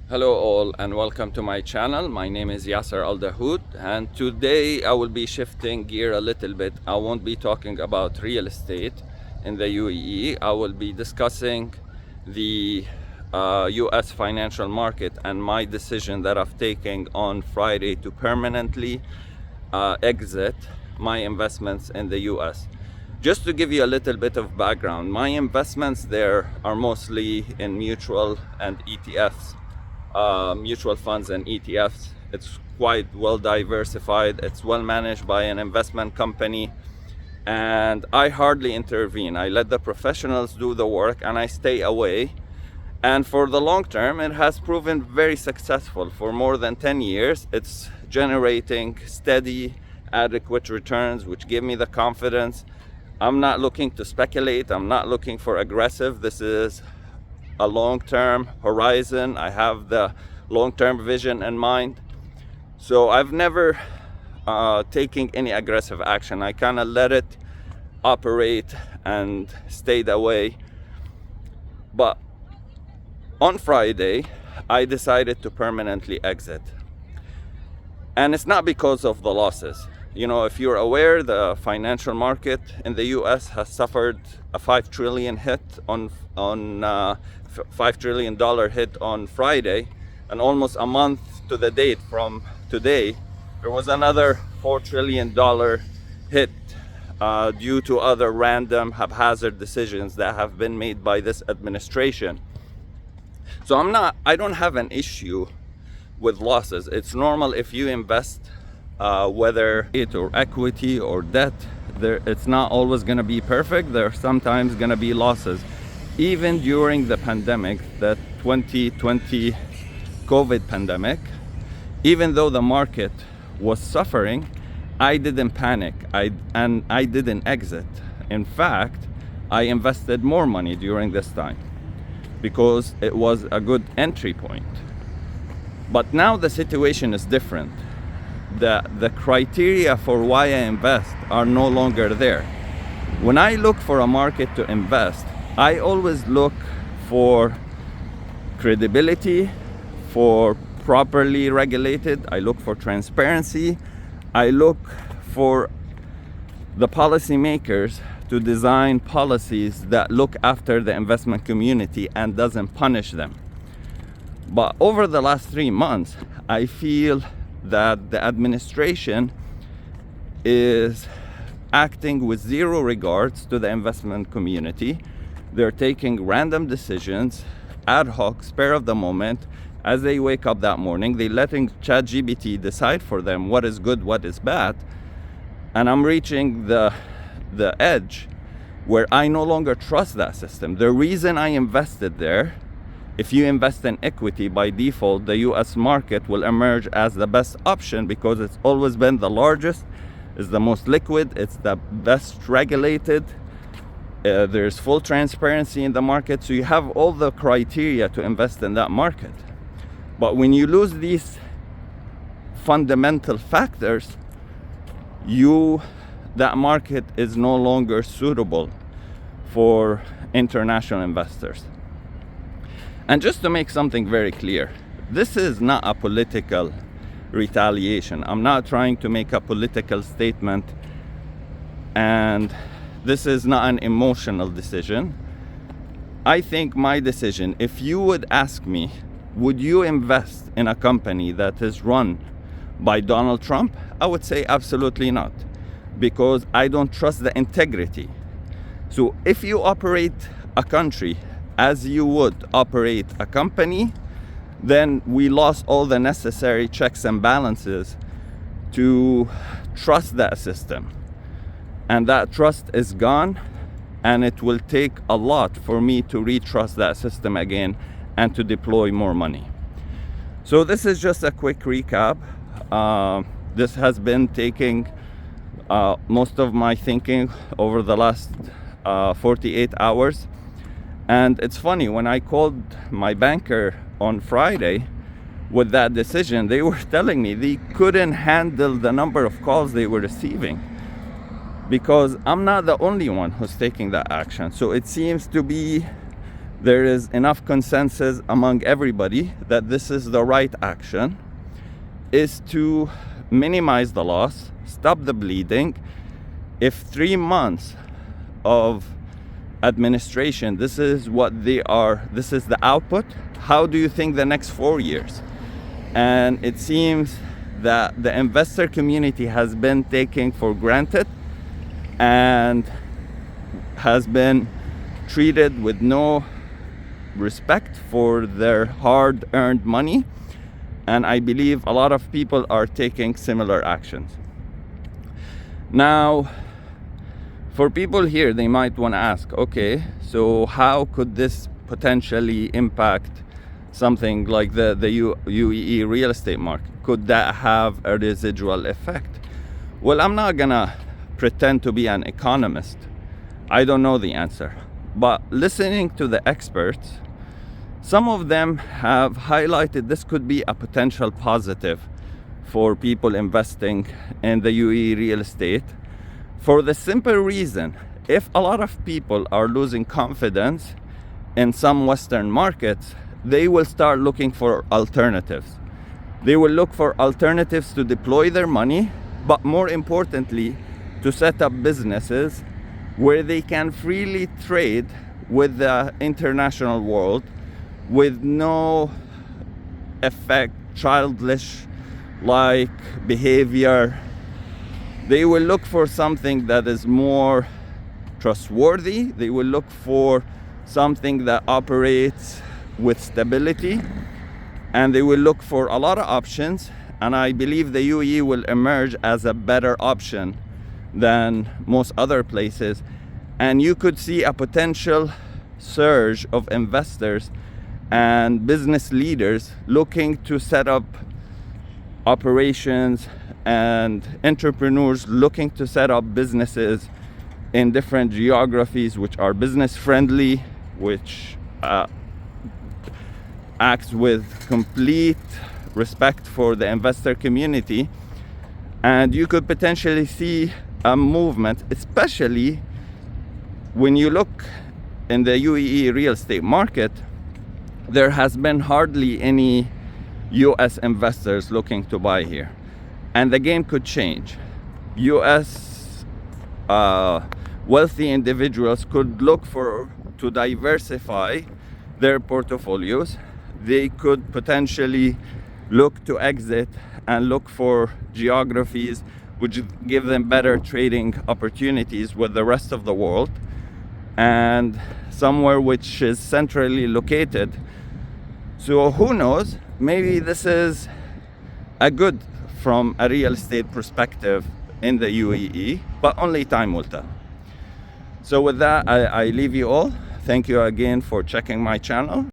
Hello all and welcome to my channel. My name is Al-Dahoud, and today I will be shifting gear a little bit. I won't be talking about real estate in the UAE. I will be discussing the US financial market and my decision that I've taken on Friday to permanently exit my investments in the US. Just to give you a little bit of background, my investments there are mostly in mutual and ETFs. Mutual funds and ETFs. It's quite well diversified. It's well managed by an investment company, and I hardly intervene. I let the professionals do the work and I stay away. And for the long term, it has proven very successful. For more than 10 years, it's generating steady, adequate returns, which give me the confidence. I'm not looking to speculate. I'm not looking for aggressive. This is a long-term horizon. I have the long-term vision in mind. So I've never taken any aggressive action. I kind of let it operate and stayed away. But on Friday, I decided to permanently exit. And it's not because of the losses. You know, if you're aware, the financial market in the US has suffered a $5 trillion hit on $5 trillion hit on Friday, and almost a month to the date from today, there was another $4 trillion hit due to other random haphazard decisions that have been made by this administration. So I don't have an issue with losses. It's normal if you invest, whether it or equity or debt, it's not always going to be perfect. There are sometimes going to be losses. Even during the pandemic, the 2020 COVID pandemic, even though the market was suffering, I didn't panic and I didn't exit. In fact, I invested more money during this time because it was a good entry point. But now the situation is different. The criteria for why I invest are no longer there. When I look for a market to invest, I always look for credibility, for properly regulated. I look for transparency. I look for the policymakers to design policies that look after the investment community and doesn't punish them. But over the last 3 months, I feel that the administration is acting with zero regards to the investment community. They're taking random decisions, ad hoc, spur of the moment. As they wake up that morning, they're letting ChatGPT decide for them what is good, what is bad. And I'm reaching the edge where I no longer trust that system. The reason I invested there, if you invest in equity, by default, the US market will emerge as the best option because it's always been the largest, it's the most liquid, it's the best regulated. There's full transparency in the market, so you have all the criteria to invest in that market. But when you lose these fundamental factors, that market is no longer suitable for international investors. And just to make something very clear, this is not a political retaliation. I'm not trying to make a political statement, and this is not an emotional decision. I think my decision, if you would ask me, would you invest in a company that is run by Donald Trump? I would say absolutely not, because I don't trust the integrity. So if you operate a country as you would operate a company, then we lost all the necessary checks and balances to trust that system. And that trust is gone, and it will take a lot for me to retrust that system again and to deploy more money. So this is just a quick recap. This has been taking most of my thinking over the last 48 hours. And it's funny, when I called my banker on Friday with that decision, they were telling me they couldn't handle the number of calls they were receiving, because I'm not the only one who's taking that action. So it seems to be there is enough consensus among everybody that this is the right action, is to minimize the loss, stop the bleeding. If 3 months of administration, this is what they are, this is the output, how do you think the next 4 years? And it seems that the investor community has been taken for granted and has been treated with no respect for their hard-earned money. And I believe a lot of people are taking similar actions. Now, for people here, they might want to ask, okay, so how could this potentially impact something like the UAE real estate market? Could that have a residual effect? Well, I'm not gonna pretend to be an economist. I don't know the answer. But listening to the experts, some of them have highlighted this could be a potential positive for people investing in the UAE real estate, for the simple reason, if a lot of people are losing confidence in some Western markets, they will start looking for alternatives. They will look for alternatives to deploy their money, but more importantly, to set up businesses where they can freely trade with the international world with no effect, childish like behavior. They will look for something that is more trustworthy. They will look for something that operates with stability, and they will look for a lot of options. And I believe the UAE will emerge as a better option than most other places. And you could see a potential surge of investors and business leaders looking to set up operations, and entrepreneurs looking to set up businesses in different geographies which are business friendly, which acts with complete respect for the investor community. And you could potentially see a movement, especially when you look in the UAE real estate market. There has been hardly any US investors looking to buy here, and the game could change. US wealthy individuals could look to diversify their portfolios. They could potentially look to exit and look for geographies which give them better trading opportunities with the rest of the world, and somewhere which is centrally located. So who knows, maybe this is a good from a real estate perspective in the UAE, but only time will tell. So with that, I leave you all. Thank you again for checking my channel.